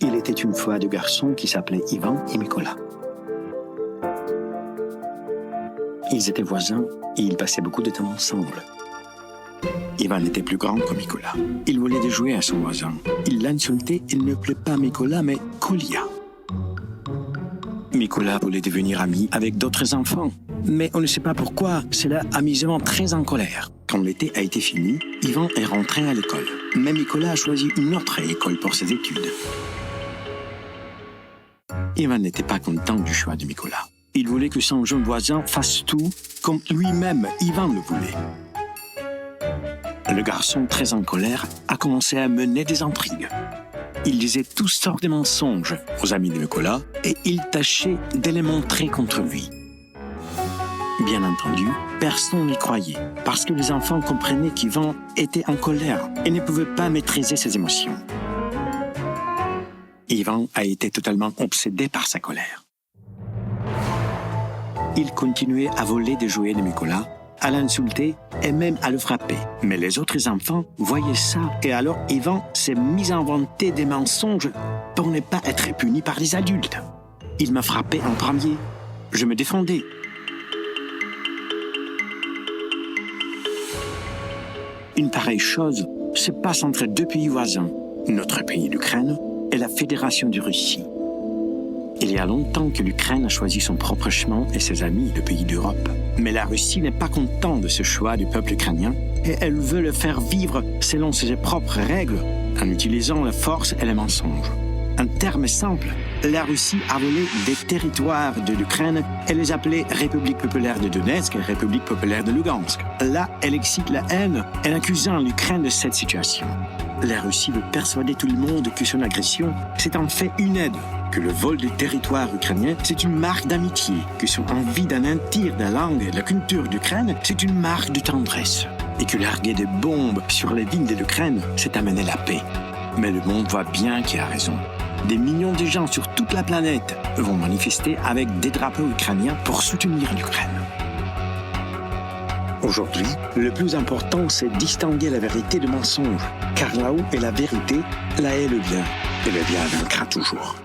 Il était une fois deux garçons qui s'appelaient Ivan et Mikola. Ils étaient voisins et ils passaient beaucoup de temps ensemble. Ivan était plus grand que Mikola. Il voulait de jouer à son voisin. Il l'insultait, il ne plaît pas Mikola, mais Kolia. Mikola voulait devenir ami avec d'autres enfants, mais on ne sait pas pourquoi, cela a mis Ivan très en colère. Quand l'été a été fini, Ivan est rentré à l'école. Mais Mikola a choisi une autre école pour ses études. Ivan n'était pas content du choix de Mikola. Il voulait que son jeune voisin fasse tout comme lui-même, Ivan le voulait. Le garçon, très en colère, a commencé à mener des intrigues. Il disait toutes sortes de mensonges aux amis de Mikola et il tâchait de les montrer contre lui. Bien entendu, personne n'y croyait parce que les enfants comprenaient qu'Ivan était en colère et ne pouvait pas maîtriser ses émotions. Ivan a été totalement obsédé par sa colère. Il continuait à voler des jouets de Mikola, à l'insulter et même à le frapper. Mais les autres enfants voyaient ça et alors Ivan s'est mis à inventer des mensonges pour ne pas être puni par les adultes. Il m'a frappé en premier. Je me défendais. Une pareille chose se passe entre deux pays voisins, notre pays l'Ukraine et la Fédération de Russie. Il y a longtemps que l'Ukraine a choisi son propre chemin et ses amis, le pays d'Europe. Mais la Russie n'est pas contente de ce choix du peuple ukrainien et elle veut le faire vivre selon ses propres règles en utilisant la force et les mensonges. En termes simples, la Russie a volé des territoires de l'Ukraine et les appelait République populaire de Donetsk et République populaire de Lugansk. Là, elle excite la haine en accusant l'Ukraine de cette situation. La Russie veut persuader tout le monde que son agression, c'est en fait une aide, que le vol du territoire ukrainien, c'est une marque d'amitié, que son envie d'anéantir la langue et la culture d'Ukraine, c'est une marque de tendresse, et que larguer des bombes sur les vignes de l'Ukraine, c'est amener la paix. Mais le monde voit bien qui a raison. Des millions de gens sur toute la planète vont manifester avec des drapeaux ukrainiens pour soutenir l'Ukraine. Aujourd'hui, le plus important, c'est distinguer la vérité du mensonge, car là où est la vérité, là est le bien, et le bien vaincra toujours.